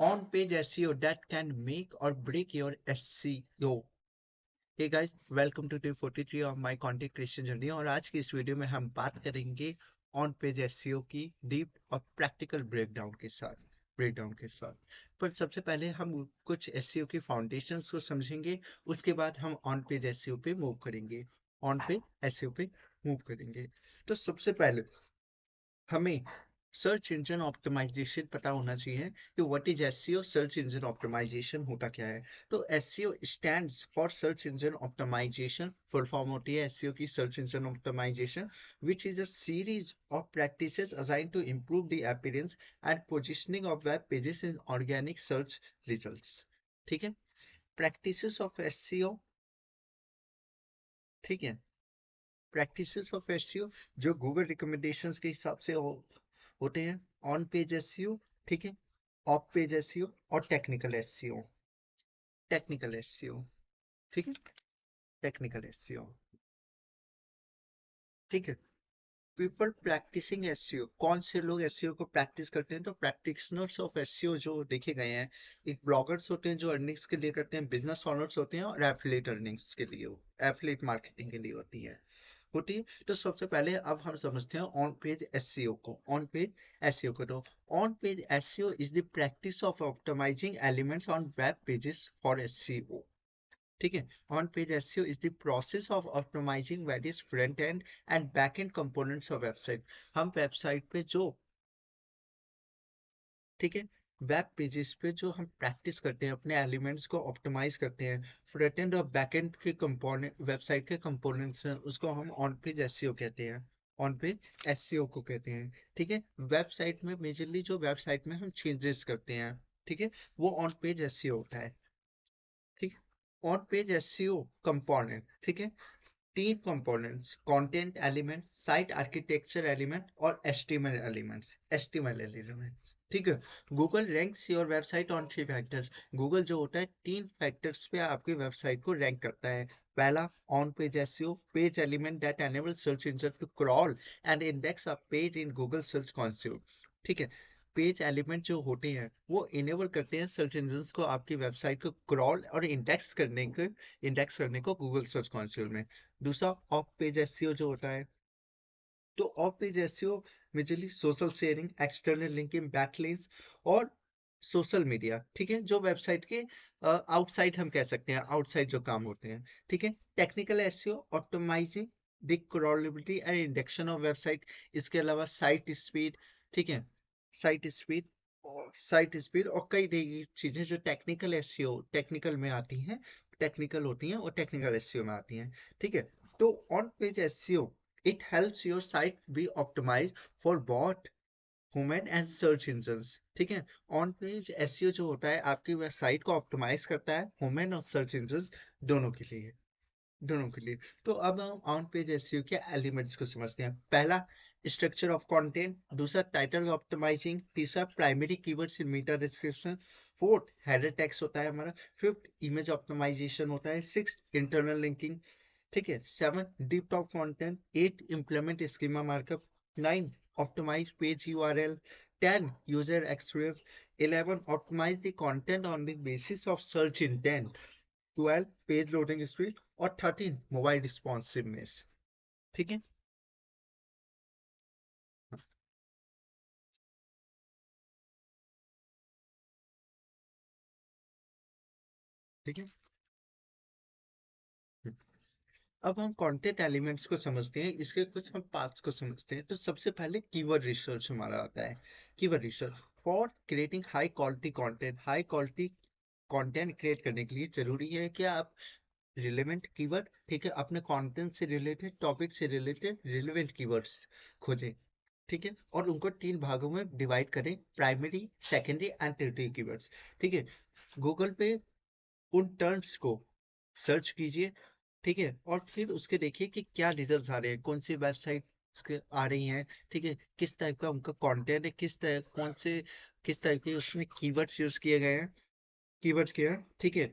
On-page SEO that can make or break your SEO. Hey guys, welcome to day 43 of my content creation journey। और आज की इस video में हम बात करेंगे ऑन पेज एसईओ की डीप और प्रैक्टिकल ब्रेकडाउन के साथ। पर सबसे पहले हम कुछ एसईओ की फाउंडेशंस को समझेंगे, उसके बाद हम ऑन पेज एसईओ पे मूव करेंगे। ऑन पेज एसईओ पे मूव करेंगे तो सबसे पहले हमें सर्च इंजन ऑप्टिमाइजेशन पता होना चाहिए कि what is SEO. Search engine optimisation होता क्या है? तो SEO stands for search engine optimisation. Full form होती है एसईओ की search engine optimisation, which is a series of practices assigned to improve the appearance and positioning of web pages in organic search results. ठीक है, practices of SEO. ठीक है, practices of SEO जो Google recommendations के हिसाब से होते हैं। ऑन पेज एसईओ, ठीक है, ऑफ पेज एसईओ और टेक्निकल एसईओ। टेक्निकल एसईओ, ठीक है, टेक्निकल एसईओ, ठीक है। पीपल प्रैक्टिसिंग एसईओ, कौन से लोग एसईओ को प्रैक्टिस करते हैं? तो प्रैक्टिशनर्स ऑफ एसईओ जो देखे गए हैं, एक ब्लॉगर्स होते हैं जो अर्निंग्स के लिए करते हैं, बिजनेस ओनर्स होते हैं और एफिलिएट अर्निंग्स के लिए, एफिलिएट मार्केटिंग के लिए होती है। तो सबसे पहले अब हम समझते हैं ऑन पेज एसईओ को। ऑन पेज एसईओ को तो on page SEO is the practice of optimising elements on web pages for SEO. ठीक है, on page SEO is the process of optimising various front end and back end components of website. हम website पे जो, ठीक है, web pages पे जो हम प्रैक्टिस करते हैं, अपने एलिमेंट्स को ऑप्टिमाइज करते हैं, फ्रंट एंड और बैक एंड के कंपोनेंट, वेबसाइट के कंपोनेंट्स हैं, उसको हम ऑन पेज एसईओ कहते हैं। ऑन पेज एसईओ को कहते हैं। ठीक है, वेबसाइट में मेजरली जो वेबसाइट में हम चेंजेस करते हैं, ठीक है, वो ऑन पेज एसईओ होता है। ठीक है, ऑन पेज एसईओ कंपोनेंट, ठीक है, तीन components, content element, site architecture element और एचटीएमएल एलिमेंट्स। ठीक है, Google ranks your website on three factors. Google जो होता है तीन फैक्टर्स पे आपकी वेबसाइट को रैंक करता है। पहला, on page SEO, page element that enable search engine to crawl and index a page in Google search console. ठीक है, पेज एलिमेंट जो होते हैं वो इनेबल करते हैं सर्च इंजन को आपकी वेबसाइट को क्रॉल और इंडेक्स करने को गूगल सर्च कंसोल में। दूसरा, ऑफ पेज एसईओ जो होता है, तो of page SEO majorly social sharing, external linking, backlinks और सोशल मीडिया। ठीक है, जो वेबसाइट के आउटसाइड हम कह सकते हैं, आउटसाइड जो काम होते हैं। ठीक है, technical SEO, optimizing the crawlability and indexation of website. इसके अलावा साइट स्पीड, ठीक है, साइट स्पीड और कई चीजें जो टेक्निकल एसईओ, टेक्निकल में आती हैं, टेक्निकल होती हैं और टेक्निकल एसईओ में आती हैं। ठीक है, तो on page SEO, it helps your site be optimized for both human and search engines। ठीक है, ऑन पेज एसईओ जो होता है आपकी वेबसाइट को ऑप्टिमाइज करता है ह्यूमन और सर्च इंजन दोनों के लिए। तो अब हम ऑन पेज एसईओ के एलिमेंट्स को समझते हैं। पहला, स्ट्रक्चर ऑफ कंटेंट। दूसरा, टाइटल ऑप्टिमाइजिंग। तीसरा, primary keywords in meta description. Fourth, header text होता है हमारा। फिफ्थ, इमेज ऑप्टिमाइजेशन होता है। Six, internal linking. ठीक है, seven, deep top content. Eight, implement schema markup. Nine, optimise page URL. 10, user experience. 11, optimise the content on the basis of search intent. 12, page loading speed. और 13, mobile responsiveness. ठीक है, ठीक है। अब हम content elements को समझते हैं, इसके कुछ हम पार्ट्स को समझते हैं। तो सबसे पहले कीवर्ड रिसर्च हमारा आता है। Keyword research for creating high quality content. High quality content create करने के लिए जरूरी है कि आप रिलेवेंट कीवर्ड, ठीक है, अपने कंटेंट से रिलेटेड, टॉपिक से रिलेटेड रिलेवेंट कीवर्ड्स खोजें। ठीक है, और उनको तीन भागों में डिवाइड करें, primary, secondary and tertiary keywords. ठीक है, गूगल पे उन टर्म्स को सर्च कीजिए, ठीक है, और फिर उसके देखिए कि क्या रिजल्ट्स आ रहे हैं, कौन सी वेबसाइट आ रही हैं, ठीक है, किस टाइप का उनका कंटेंट है, किस टाइप के उसमें कीवर्ड्स यूज किए गए हैं, कीवर्ड्स किए हैं। ठीक है,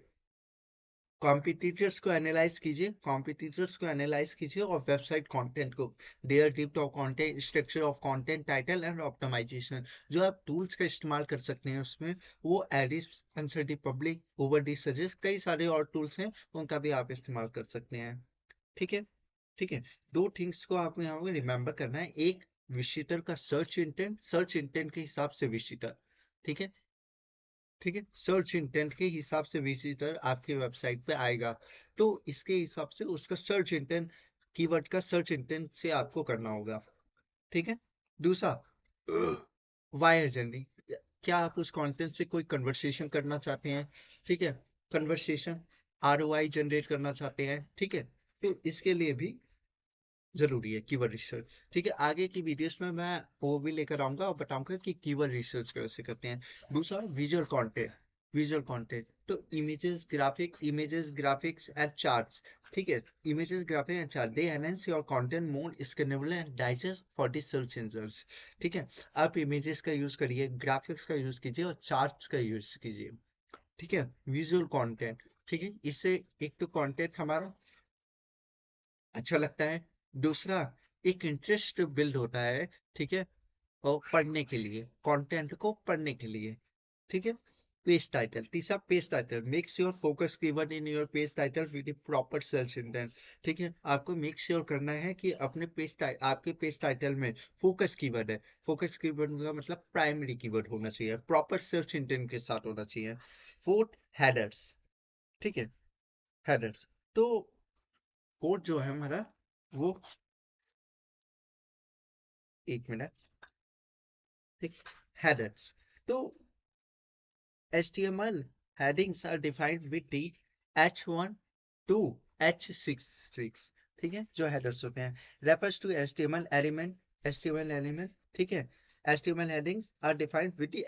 कॉम्पिटिटर्स को एनालाइज कीजिए, कॉम्पिटिटर्स को एनालाइज कीजिए और वेबसाइट कंटेंट को, there depth of content, structure of content, title and optimisation, जो आप टूल्स का इस्तेमाल कर सकते हैं उसमें, वो एडिस, एनसीटी पब्लिक, ओवरडी सजेस्ट, कई सारे और टूल्स हैं, उनका भी आप इस्तेमाल कर सकते हैं। ठीक है, ठीक है। दो थिंग्स को आपको यहाँ पे रिमेंबर करना है, एक विजिटर का सर्च इंटेंट के हिसाब से विजिटर, ठीक है, ठीक है, सर्च इंटेंट के हिसाब से विजिटर आपके वेबसाइट पे आएगा, तो इसके हिसाब से उसका सर्च इंटेंट, कीवर्ड का सर्च इंटेंट से आपको करना होगा। ठीक है। दूसरा, वायर जर्नी, क्या आप उस कंटेंट से कोई कन्वर्सेशन करना चाहते हैं, ठीक है, कन्वर्सेशन, आरओआई जनरेट करना चाहते हैं, ठीक है, तो इसके लिए भी जरूरी है कीवर्ड रिसर्च। ठीक है, आगे की वीडियोस में मैं वो भी लेकर आऊंगा और बताऊंगा कि कीवर्ड रिसर्च कैसे करते हैं। दूसरा, विजुअल कंटेंट, विजुअल कंटेंट, तो इमेजेस ग्राफिक्स एंड चार्ट्स, ठीक है, images graphic and chart, they enhance your content more scannable and digest for the search engines. ठीक है, आप इमेजेस का यूज करिए, ग्राफिक्स का यूज कीजिए और चार्ट्स का यूज कीजिए। ठीक है, विजुअल कंटेंट, ठीक है, इससे एक तो कंटेंट हमारा अच्छा लगता है, दूसरा एक इंटरेस्ट बिल्ड होता है, ठीक है, और पढ़ने के लिए, कंटेंट को पढ़ने के लिए। ठीक है, पेज टाइटल, तीसरा page title, make sure focus keyword in your page title with proper search intent. ठीक है, आपको मेक श्योर करना है कि अपने आपके पेज टाइटल में फोकस कीवर्ड है, फोकस कीवर्ड का मतलब प्राइमरी कीवर्ड होना चाहिए, प्रॉपर सर्च इंटेंट के साथ होना चाहिए। फोर्थ, हेडर्स, ठीक है, हेडर्स, तो फोर्थ जो है हमारा वो, एक मिनट, ठीक, headers, तो HTML headings are defined with the H1 to H6, ठीक है, जो headers होते हैं, refers to HTML element, ठीक है, HTML headings are defined with the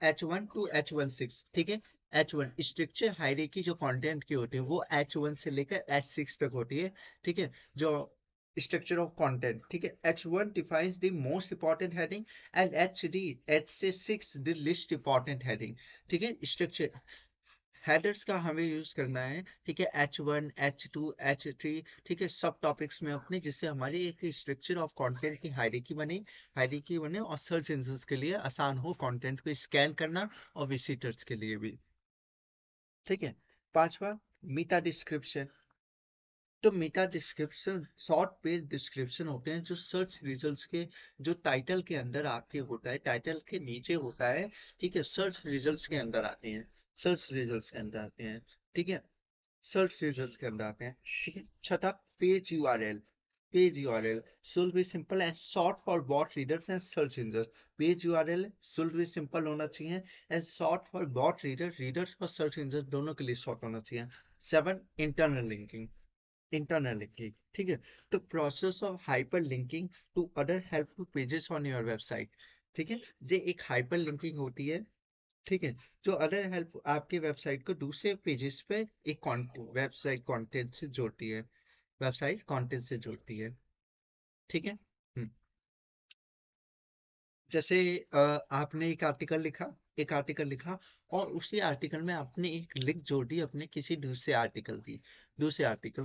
H1 to H16, ठीक है, H1 स्ट्रक्चर हायरार्की जो कंटेंट की होती है वो H1 से लेकर H6 तक होती है, ठीक है, जो स्ट्रक्चर ऑफ कंटेंट, ठीक है, H1 defines the most important heading and H6 the least important heading, ठीक है, स्ट्रक्चर हेडर्स का हमें यूज करना है, ठीक है, H1 H2 H3, ठीक है, सब टॉपिक्स में अपने, जिससे हमारी एक स्ट्रक्चर ऑफ कंटेंट की हायरार्की बने और सर्च इंजन्स के लिए आसान हो कंटेंट को स्कैन करना और विजिटर्स के लिए भी। ठीक है, पांचवा, मेटा डिस्क्रिप्शन, तो Meta description short page description होते हैं जो सर्च रिजल्ट्स के, जो टाइटल के अंदर आपके होता है, टाइटल के नीचे होता है, ठीक है, सर्च रिजल्ट्स के अंदर आते हैं, सर्च रिजल्ट्स के अंदर आते हैं, ठीक है, सर्च रिजल्ट्स के अंदर आते हैं, ठीक है। छठा, page URL, page URL should be simple and short for both readers and search engines, page URL should be simple होना चाहिए and short for both readers और सर्च इंजन दोनों के लिए शॉर्ट होना चाहिए। Seven, internal linking, internal linking, ठीक है, तो process of hyperlinking to other helpful pages on your website, ठीक है, ये एक हाइपर लिंकिंग होती है, ठीक है, जो अदर हेल्प आपके वेबसाइट को दूसरे पेजेस पे एक वेबसाइट कंटेंट से जोड़ती है, वेबसाइट कंटेंट से जोड़ती है, ठीक है। जैसे आपने एक आर्टिकल लिखा और उसी आर्टिकल में आपने एक लिंक जोड़ दी अपने किसी दूसरे आर्टिकल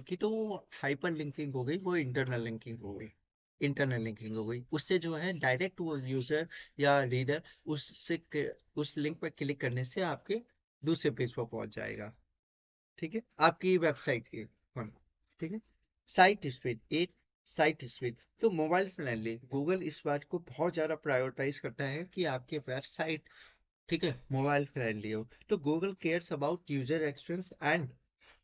की, तो वो हाइपर लिंकिंग हो गई, वो इंटरनल लिंकिंग हो गई, इंटरनल लिंकिंग हो गई, उससे जो है डायरेक्ट वो यूजर या रीडर उस लिंक पर क्लिक करने से आपके दूसरे पेज पर पहुंच जाएगा, ठीक है, आपकी वेबसाइट की। हाँ, ठीक है। साइट स्पीड, एक साइट स्पीड, तो मोबाइल फ्रेंडली, गूगल इस बात को बहुत ज्यादा प्रायोरिटाइज करता है कि आपके वेबसाइट, ठीक है, मोबाइल फ्रेंडली हो, तो Google cares about user experience and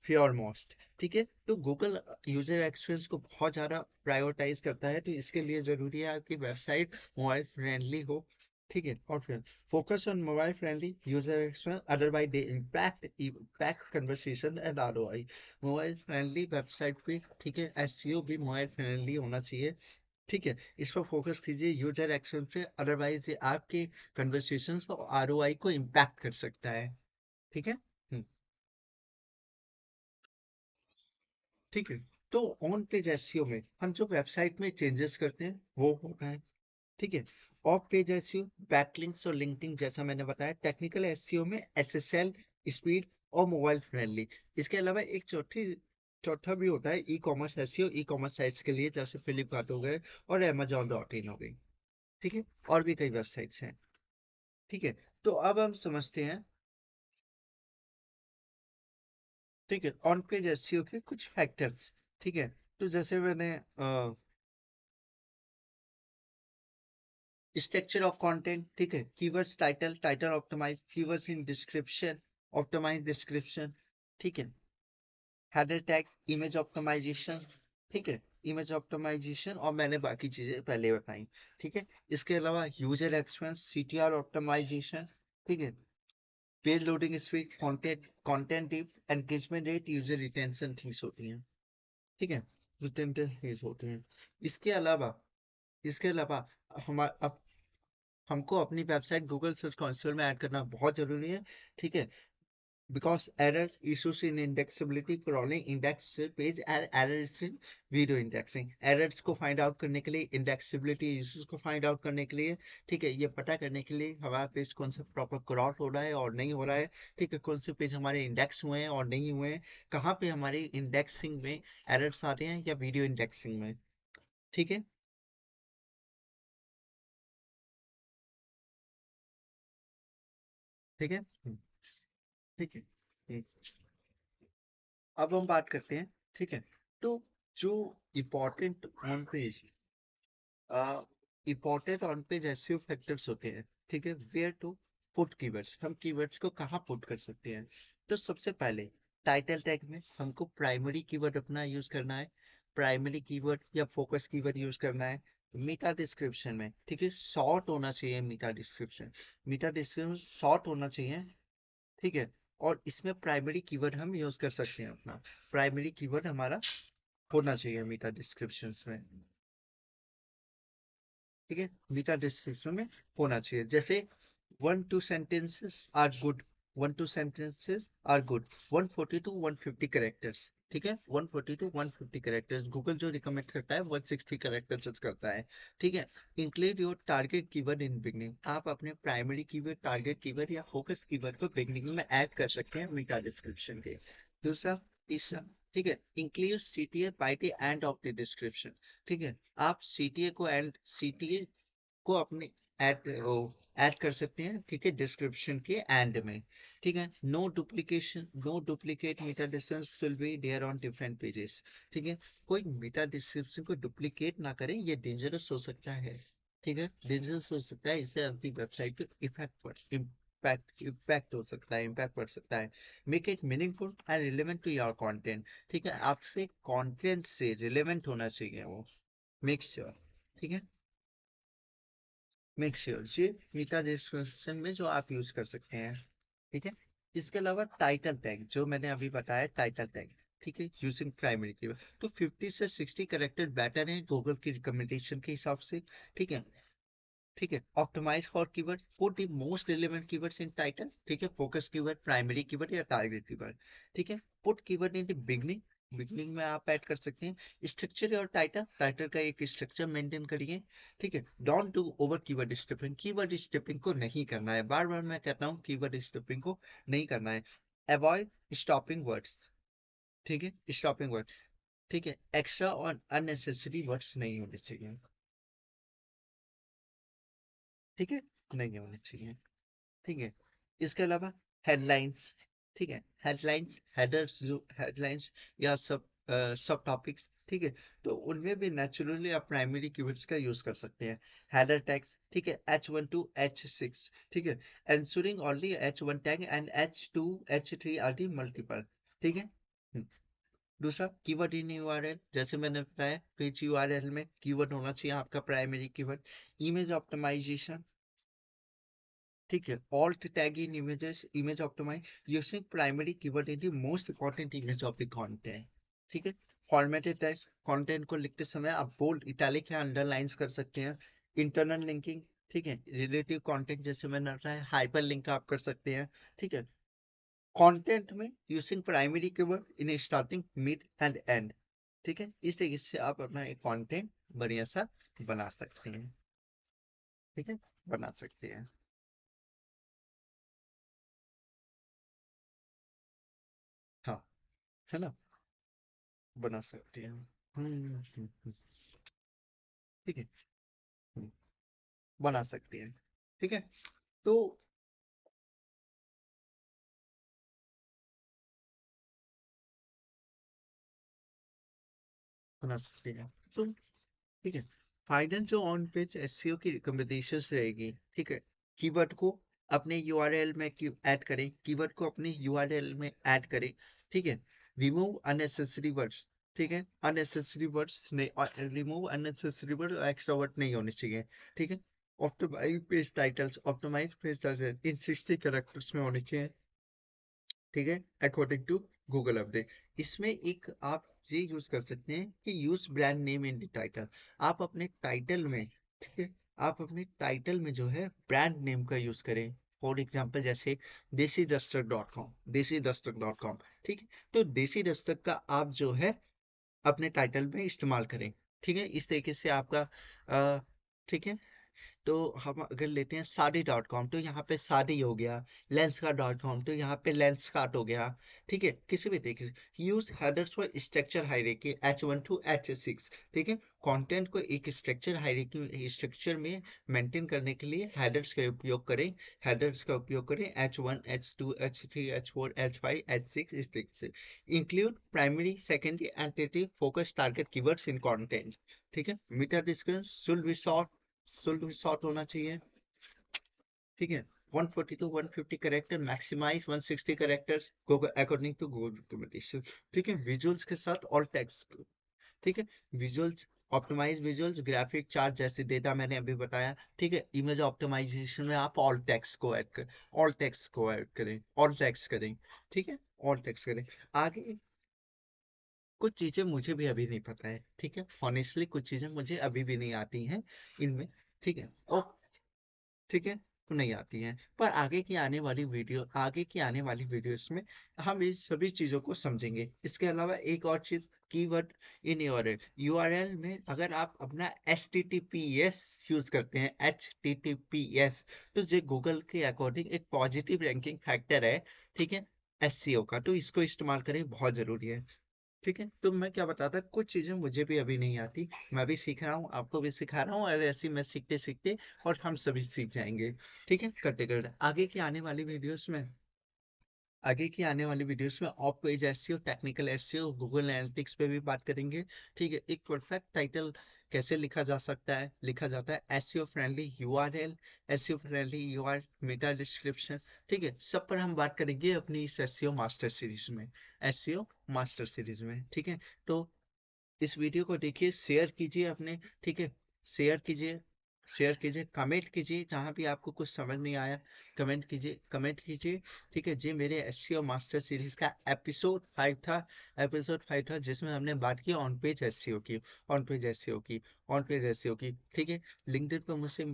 foremost, ठीक है, तो गूगल यूजर एक्सपीरियंस को बहुत ज्यादा प्रायोरिटाइज करता है, तो इसके लिए जरूरी है आपकी वेबसाइट मोबाइल फ्रेंडली हो, ठीक है, और फिर focus on mobile friendly user experience, otherwise they impact conversation and ROI, mobile friendly website पे, ठीक है, एसईओ भी मोबाइल फ्रेंडली होना चाहिए, ठीक है, इस पर फोकस कीजिए यूजर एक्सपीरियंस पे, अदरवाइज ये आपके कन्वर्सेशंस और आरओआई को इम्पैक्ट कर सकता है, ठीक है। हम्म, ठीक है, तो ऑन पेज एसईओ में हम जो वेबसाइट में चेंजेस करते हैं वो होता है, ठीक है, ऑफ पेज एसईओ, बैकलिंक्स और लिंकिंग, जैसा मैंने बताया, टेक्निकल एसईओ में एसएसएल, स्पीड, और मोबाइल फ्रेंडली। इसके अलावा एक चौथा भी होता है e commerce SEO, e commerce sites के लिए, जैसे फ्लिपकार्ट हो गए और amazon.in हो गई। ठीक है, और भी कई वेबसाइट्स हैं। ठीक है, तो अब हम समझते हैं, ठीक है, ऑन पेज एसईओ के कुछ फैक्टर्स। ठीक है, तो जैसे मैंने स्ट्रक्चर ऑफ कंटेंट, ठीक है, keywords, title, title optimise, keywords in description, optimise description, ठीक है, हेडर टैग, इमेज ऑप्टिमाइजेशन, ठीक है, इमेज ऑप्टिमाइजेशन, और मैंने बाकी चीजें पहले बताई। ठीक है, इसके अलावा यूजर एक्सपीरियंस, सीटीआर ऑप्टिमाइजेशन, ठीक है, page loading speed, content content depth, engagement rate, user retention things होती हैं। ठीक है, रिटेंशन थिंग्स होती हैं। इसके अलावा इसके अलावा हमारा हमको अपनी वेबसाइट गूगल सर्च कंसोल में ऐड करना बहुत जरूरी है। ठीक है, because errors issues in indexability, crawling index page and errors in video indexing, errors को find out करने के लिए, indexability issues को find out करने के लिए, ठीक है, ये पता करने के लिए हमारा पेज कौन सा प्रॉपर क्रॉल हो रहा है और नहीं हो रहा है, ठीक है, कौन से पेज हमारे इंडेक्स हुए हैं और नहीं हुए हैं, कहाँ पे हमारी इंडेक्सिंग में एरर्स आ रहे हैं या वीडियो इंडेक्सिंग में। ठीक है, ठीक है, ठीक है, हम्म। अब हम बात करते हैं, ठीक है, तो जो important on page important on page SEO factors होते हैं, ठीक है, वेयर टू पुट कीवर्ड्स, हम कीवर्ड्स को कहाँ पुट कर सकते हैं। तो सबसे पहले टाइटल टैग में हमको प्राइमरी कीवर्ड अपना यूज करना है, प्राइमरी कीवर्ड या फोकस कीवर्ड यूज करना है। मीटा डिस्क्रिप्शन में, ठीक है, शॉर्ट होना चाहिए, मीटा डिस्क्रिप्शन शॉर्ट होना चाहिए। ठीक है, और इसमें प्राइमरी कीवर्ड हम यूज कर सकते हैं, अपना प्राइमरी कीवर्ड हमारा होना चाहिए मीटा डिस्क्रिप्शन में। ठीक है, मीटा डिस्क्रिप्शन में होना चाहिए, जैसे 1-2 sentences are good, 1-2 sentences are good, 140 to 150 characters, ठीक है, 140 to 150 कैरेक्टर्स, गूगल जो रिकमेंड करता है 160 कैरेक्टर्स करता है। ठीक है, include your target keyword in beginning, आप अपने प्राइमरी कीवर्ड, टारगेट कीवर्ड या फोकस कीवर्ड को बिगनिंग में ऐड कर सकते हैं मीटा डिस्क्रिप्शन के। दूसरा, तीसरा, ठीक है, include CTA by the end of the description, ठीक है, आप सीटीए को अपने ऐड ऐड कर सकते हैं, ठीक है, डिस्क्रिप्शन के एंड में। ठीक है, no duplicate meta description will be there on different pages. ठीक है, कोई मीटा डिस्क्रिप्शन को डुप्लीकेट ना करें, ये डेंजरस हो सकता है। ठीक है, डेंजरस हो सकता है, इससे आपकी वेबसाइट पे इम्पैक्ट हो सकता है, इम्पैक्ट पड़ सकता है। Make it meaningful and relevant to your content, ठीक है, आपसे कंटेंट से रिलेवेंट होना चाहिए वो, मेक श्योर। ठीक है, मेक श्योर ये मीटा डिस्क्रिप्शन में जो आप यूज कर सकते हैं। ठीक है, इसके अलावा टाइटल टैग जो मैंने अभी बताया, टाइटल टैग, ठीक है, यूजिंग प्राइमरी कीवर्ड, तो 50 से 60 कैरेक्टर बेटर है गूगल की रिकमेंडेशन के हिसाब से। ठीक है, ठीक है, optimise for keyword, put the most relevant keywords in title, ठीक है, फोकस कीवर्ड, प्राइमरी कीवर्ड या टारगेट कीवर्ड। ठीक है, put keyword in the beginning, beginning में आप ऐड कर सकते हैं। स्ट्रक्चर और टाइटल, टाइटल का एक स्ट्रक्चर मेंटेन करिए। ठीक है, don't do over keyword stripping को नहीं करना है, बार बार मैं कहता हूँ कीवर्ड स्ट्रिपिंग को नहीं करना है। अवॉइड स्टॉपिंग वर्ड्स, ठीक है, स्टॉपिंग वर्ड, ठीक है, एक्स्ट्रा और अननेसेसरी वर्ड्स नहीं होने चाहिए। ठीक है, नहीं होने चाहिए। ठीक है, इसके अलावा हेडलाइंस, ठीक है, हेडलाइंस, हेडर्स, जो हेडलाइंस या सब टॉपिक्स, ठीक है, तो उनमें भी नेचुरली आप प्राइमरी कीवर्ड्स का यूज कर सकते हैं। हेडर टैग्स, ठीक है, H1 to H6, ठीक है, ensuring only H1 tag and H2 H3 are the multiple. ठीक है, हम्म। दूसरा, कीवर्ड इन यूआरएल, जैसे मैंने बताया, पेज यूआरएल में कीवर्ड होना चाहिए आपका प्राइमरी कीवर्ड। इमेज ऑप्टिमाइजेशन, ठीक है, alt tag in images, image optimize using primary keyword in the most important image of the content। ठीक है, फॉर्मेटेड टेक्स्ट, कंटेंट को लिखते समय आप बोल्ड, इटैलिक या अंडरलाइंस कर सकते हैं। इंटरनल लिंकिंग, ठीक है, रिलेटिव कंटेंट, जैसे मैंने बताया हाइपर लिंक आप कर सकते हैं। ठीक है, कंटेंट में using primary keyword in starting, mid and and. ठीक है, इस तरीके से आप अपना एक कंटेंट बढ़िया सा बना सकते हैं। ठीक है, बना सकते हैं। है ना, बना सकते हैं। ठीक है। हम्म, बना सकते हैं। ठीक है। तो बना सकते हैं। तो ठीक है, फाइनल जो ऑन पेज एसईओ की रिकमेंडेशंस रहेगी, ठीक है, कीवर्ड को अपने यूआरएल में ऐड करें, कीवर्ड को अपने यूआरएल में ऐड करें। ठीक है, रिमूव अननेसेसरी वर्ड्स। ठीक है, अननेसेसरी वर्ड्स नहीं, remove unnecessary word, extra word नहीं होने चाहिए। ठीक है, optimise page titles, optimise page title in 60 characters में होने चाहिए। ठीक है, अकॉर्डिंग टू गूगल अपडेट। इसमें एक आप ये यूज कर सकते हैं कि use brand name in the title. आप अपने टाइटल में, ठीक है, आप अपने टाइटल में जो है ब्रांड नेम का यूज करें। फॉर एग्जाम्पल जैसे देसी दस्तक डॉट कॉम, देसी दस्तक डॉट कॉम। ठीक है, तो देसी दस्तक का आप जो है अपने टाइटल में इस्तेमाल करें। ठीक है, इस तरीके से आपका ठीक है। तो हम अगर लेते हैं साड़ी डॉट कॉम, तो यहाँ पे साड़ी हो गया। लेंस का डॉट कॉम, तो यहाँ पे लेंस कार्ट हो गया। ठीक है, किसी भी तरीके से use headers for structure hierarchy H1 to H6। ठीक है, कंटेंट को एक स्ट्रक्चर हायरार्की स्ट्रक्चर में मेंटेन करने के लिए हेडर्स का उपयोग करें। हेडर्स का उपयोग करें H1 H2 H3 H4 H5 H6, इस तरीके से। Include primary secondary and tertiary focus target keywords in content. ठीक है, मीटर डिस्क्रिप्शन शुड भी शॉर्ट होना चाहिए। ठीक है, 140 to 150 character, maximise 160 characters according to Google recommendation. ठीक है, विजुअल्स के साथ ऑल टेक्स्ट। ठीक है, visuals, optimise visuals, graphic chart जैसे डेटा मैंने अभी बताया। ठीक है, इमेज ऑप्टिमाइजेशन में आप ऑल टेक्स्ट को ऐड करें, ऑल टेक्स्ट को ऐड करें, ऑल टेक्स्ट करें। ठीक है, ऑल टेक्स्ट करें। आगे कुछ चीजें मुझे भी अभी नहीं पता है। ठीक है, ऑनेस्टली कुछ चीजें मुझे अभी भी नहीं आती हैं इनमें। ठीक है, और ठीक है, तो नहीं आती हैं, पर आगे की आने वाली वीडियोस में हम इस सभी चीजों को समझेंगे। इसके अलावा एक और चीज, कीवर्ड इन यूआरएल। यूआरएल में अगर आप अपना HTTPS यूज करते हैं, HTTPS, तो ये गूगल के अकॉर्डिंग एक पॉजिटिव रैंकिंग फैक्टर है। ठीक है, एससीओ का, तो इसको इस्तेमाल करें, बहुत जरूरी है। ठीक है, तो मैं क्या बताता, कुछ चीजें मुझे भी अभी नहीं आती, मैं भी सीख रहा हूँ, आपको भी सिखा रहा हूँ, और ऐसे ही मैं सीखते सीखते और हम सभी सीख जाएंगे। ठीक है, करते करते आगे की आने वाली वीडियोस में of page SEO, technical SEO, Google analytics पे भी बात करेंगे। ठीक है, एक परफेक्ट टाइटल कैसे लिखा जा सकता है, लिखा जाता है, SEO friendly URL, SEO friendly URL, meta description. ठीक है, सब पर हम बात करेंगे अपनी इस एसईओ मास्टर सीरीज में, एसईओ मास्टर सीरीज में। ठीक है, तो इस वीडियो को देखिए, शेयर कीजिए अपने। ठीक है, शेयर कीजिए, शेयर कीजिए, कमेंट कीजिए, जहां भी आपको कुछ समझ नहीं आया कमेंट कीजिए, कमेंट कीजिए। ठीक है, जी मेरे एससीओ मास्टर सीरीज का एपिसोड 5 था जिसमें हमने बात की ऑन पेज एससीओ की, ऑन पेज एससीओ की, ऑन पेज एससीओ की। ठीक है, लिंक्डइन पर मुझसे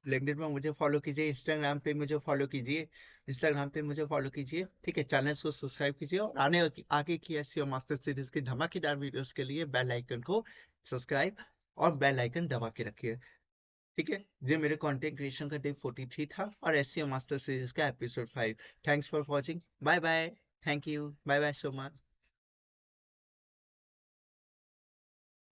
लिंक्डइन पर मुझे फॉलो कीजिए, इंस्टाग्राम पे मुझे फॉलो कीजिए, इंस्टाग्राम पे मुझे फॉलो कीजिए। ठीक है, चैनल को सब्सक्राइब कीजिए, और आगे की एसईओ मास्टर सीरीज की धमाकेदार वीडियोस के लिए बेल आइकन को सब्सक्राइब और बेल आइकन दबा के रखिए। ठीक है, ये मेरे कंटेंट क्रिएशन का डे 43 था, और एसईओ मास्टर सीरीज का episode 5। Thanks for watching, bye bye. Thank you, bye bye so much.